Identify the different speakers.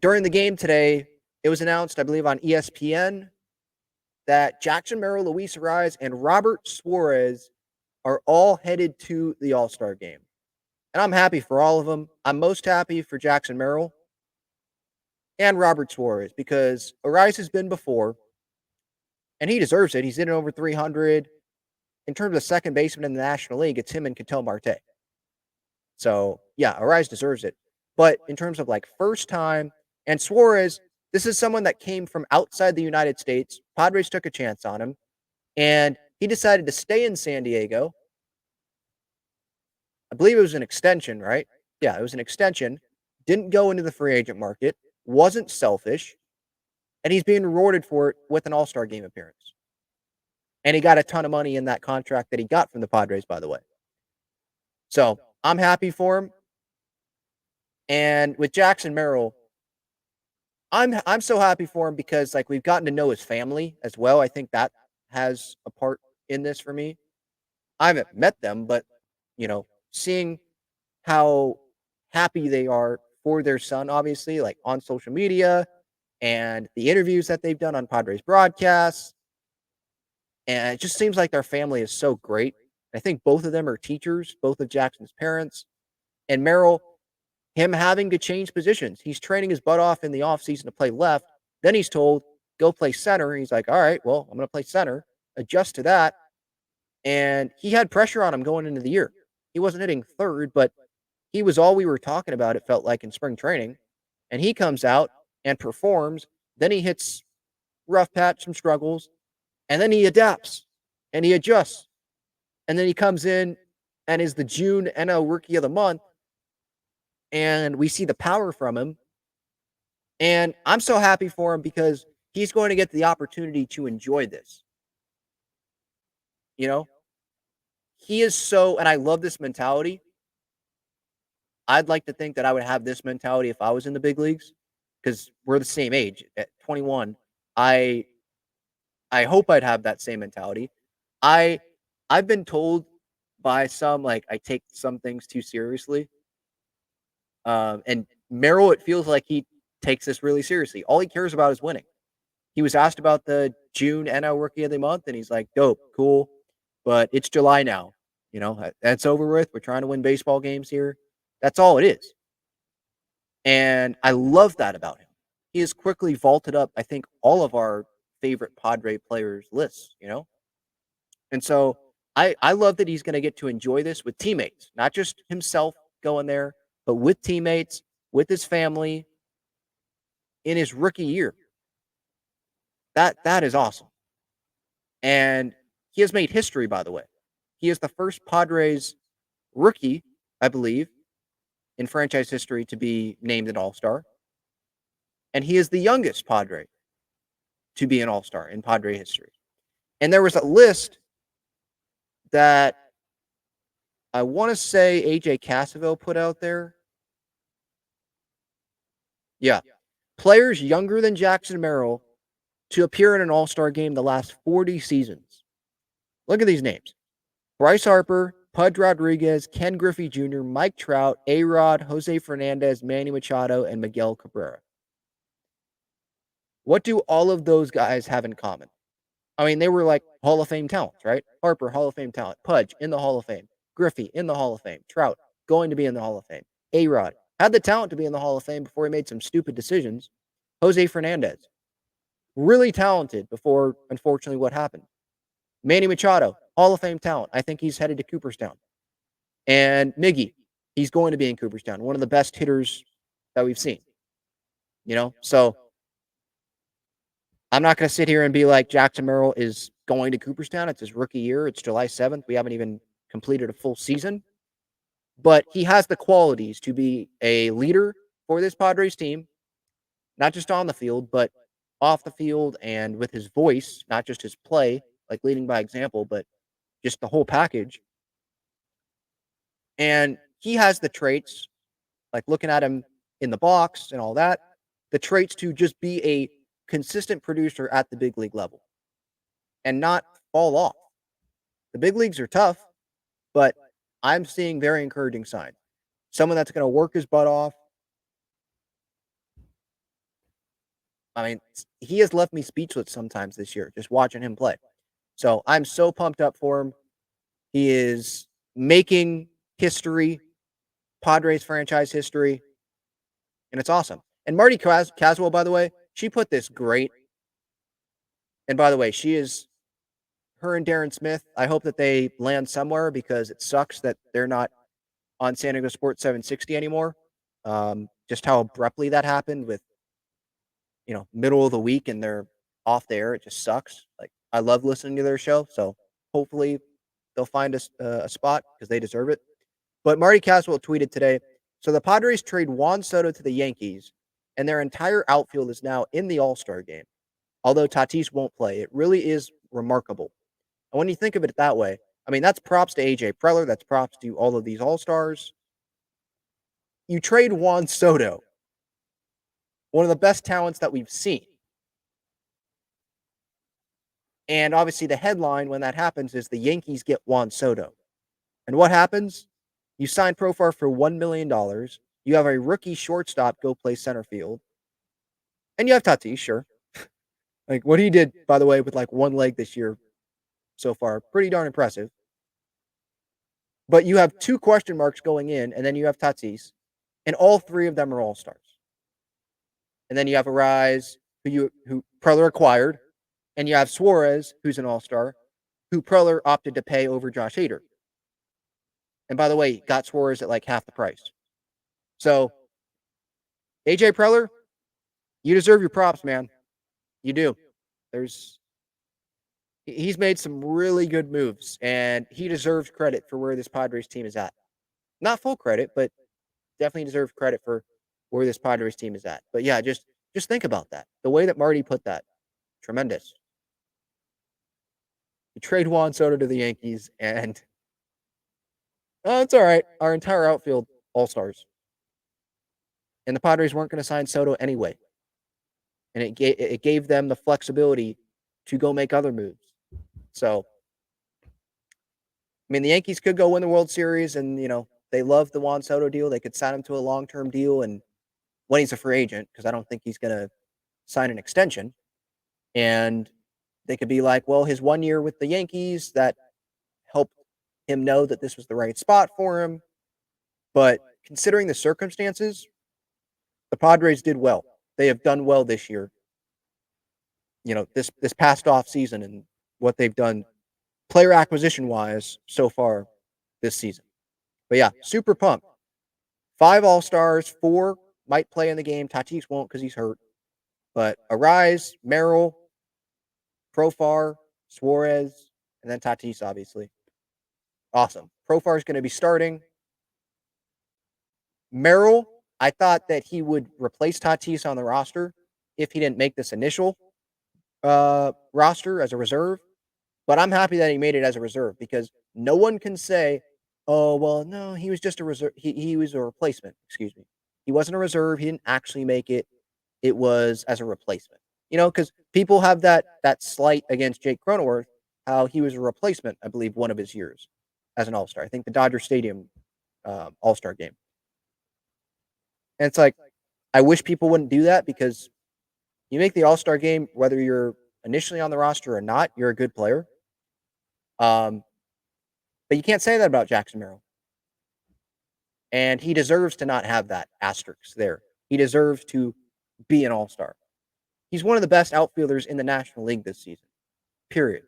Speaker 1: during the game today, it was announced, I believe, on ESPN that Jackson Merrill, Luis Arraez, and Robert Suarez are all headed to the All-Star game. And I'm happy for all of them. I'm most happy for Jackson Merrill and Robert Suarez because Arraez has been before, and he deserves it. He's hitting over 300. In terms of second baseman in the National League, it's him and Ketel Marte. So, yeah, Arraez deserves it. But in terms of like first time, and Suarez, this is someone that came from outside the United States. Padres took a chance on him, and he decided to stay in San Diego. I believe it was an extension, right? Yeah, it was an extension. Didn't go into the free agent market, wasn't selfish, and he's being rewarded for it with an All-Star game appearance. And he got a ton of money in that contract that he got from the Padres, by the way. So I'm happy for him. And with Jackson Merrill, I'm so happy for him because like we've gotten to know his family as well. I think that has a part in this for me. I haven't met them, but seeing how happy they are for their son, obviously, like on social media and the interviews that they've done on Padres broadcasts. And it just seems like their family is so great. I think both of them are teachers, both of Jackson's parents. And Merrill, him having to change positions. He's training his butt off in the offseason to play left. Then he's told, go play center. He's like, all right, well, I'm going to play center, adjust to that. And he had pressure on him going into the year. He wasn't hitting third, but he was all we were talking about, it felt like, in spring training. And he comes out and performs. Then he hits rough patch, some struggles. And then he adapts and he adjusts. And then he comes in and is the June NL Rookie of the Month. And we see the power from him. And I'm so happy for him because he's going to get the opportunity to enjoy this. He is so, and I love this mentality. I'd like to think that I would have this mentality if I was in the big leagues because we're the same age at 21. I hope I'd have that same mentality. I've been told by some, like, I take some things too seriously. And Merrill, it feels like he takes this really seriously. All he cares about is winning. He was asked about the June NL Rookie of the Month, and he's like, dope, cool, but it's July now. That's over with. We're trying to win baseball games here. That's all it is. And I love that about him. He has quickly vaulted up, I think, all of our favorite Padre players lists, And so I love that he's going to get to enjoy this with teammates, not just himself going there, but with teammates, with his family in his rookie year. That is awesome. And he has made history, by the way. He is the first Padres rookie, I believe, in franchise history to be named an All-Star. And he is the youngest Padre to be an All-Star in Padre history. And there was a list that I want to say AJ Cassavell put out there. Yeah. Players younger than Jackson Merrill to appear in an All-Star game the last 40 seasons. Look at these names. Bryce Harper, Pudge Rodriguez, Ken Griffey Jr., Mike Trout, A-Rod, Jose Fernandez, Manny Machado, and Miguel Cabrera. What do all of those guys have in common? I mean, they were like Hall of Fame talents, right? Harper, Hall of Fame talent. Pudge, in the Hall of Fame. Griffey, in the Hall of Fame. Trout, going to be in the Hall of Fame. A-Rod, had the talent to be in the Hall of Fame before he made some stupid decisions. Jose Fernandez, really talented before, unfortunately, what happened. Manny Machado, Hall of Fame talent. I think he's headed to Cooperstown. And Miggy, he's going to be in Cooperstown. One of the best hitters that we've seen. So I'm not going to sit here and be like Jackson Merrill is going to Cooperstown. It's his rookie year. It's July 7th. We haven't even completed a full season. But he has the qualities to be a leader for this Padres team, not just on the field, but off the field and with his voice, not just his play, like leading by example, but just the whole package. And he has the traits, like looking at him in the box and all that, the traits to just be a consistent producer at the big league level and not fall off. The big leagues are tough, but I'm seeing very encouraging signs. Someone that's going to work his butt off, I mean, he has left me speechless sometimes this year just watching him play. So I'm so pumped up for him. He is making history, Padres franchise history, and it's awesome. And Marty Caswell, by the way, she put this great. And by the way, she is her and Darren Smith. I hope that they land somewhere because it sucks that they're not on San Diego Sports 760 anymore. Just how abruptly that happened with, middle of the week and they're off the air. It just sucks. Like, I love listening to their show. So hopefully they'll find a spot because they deserve it. But Marty Caswell tweeted today, so the Padres trade Juan Soto to the Yankees, and their entire outfield is now in the All-Star game. Although Tatis won't play, it really is remarkable. And when you think of it that way, I mean, that's props to AJ Preller. That's props to all of these All-Stars. You trade Juan Soto, one of the best talents that we've seen. And obviously the headline when that happens is the Yankees get Juan Soto. And what happens? You sign Profar for $1 million. You have a rookie shortstop go play center field. And you have Tatis, sure. Like what he did, by the way, with like one leg this year so far, pretty darn impressive. But you have two question marks going in, and then you have Tatis, and all three of them are all-stars. And then you have Arraez, who Preller acquired, and you have Suarez, who's an all-star, who Preller opted to pay over Josh Hader. And by the way, got Suarez at like half the price. So, AJ Preller, you deserve your props, man. You do. He's made some really good moves, and he deserves credit for where this Padres team is at. Not full credit, but definitely deserves credit for where this Padres team is at. But yeah, just think about that. The way that Marty put that, tremendous. You trade Juan Soto to the Yankees, and it's all right. Our entire outfield, all-stars. And the Padres weren't going to sign Soto anyway. And it gave them the flexibility to go make other moves. So, I mean, the Yankees could go win the World Series, and, they love the Juan Soto deal. They could sign him to a long-term deal, and when he's a free agent, because I don't think he's going to sign an extension. And they could be like, well, his 1 year with the Yankees, that helped him know that this was the right spot for him. But considering the circumstances, the Padres did well. They have done well this year. This past off season and what they've done player acquisition wise so far this season. But yeah, super pumped. 5 All-Stars, 4 might play in the game. Tatis won't because he's hurt. But Arraez, Merrill, Profar, Suarez, and then Tatis, obviously. Awesome. Profar is going to be starting. Merrill, I thought that he would replace Tatis on the roster if he didn't make this initial roster as a reserve. But I'm happy that he made it as a reserve because no one can say, oh, well, no, he was just a reserve. He was a replacement. Excuse me. He wasn't a reserve. He didn't actually make it. It was as a replacement. Because people have that slight against Jake Cronenworth, how he was a replacement, I believe, one of his years as an All-Star. I think the Dodger Stadium All-Star game. And it's like, I wish people wouldn't do that because you make the All-Star game, whether you're initially on the roster or not, you're a good player. But you can't say that about Jackson Merrill. And he deserves to not have that asterisk there. He deserves to be an All-Star. He's one of the best outfielders in the National League this season. Period.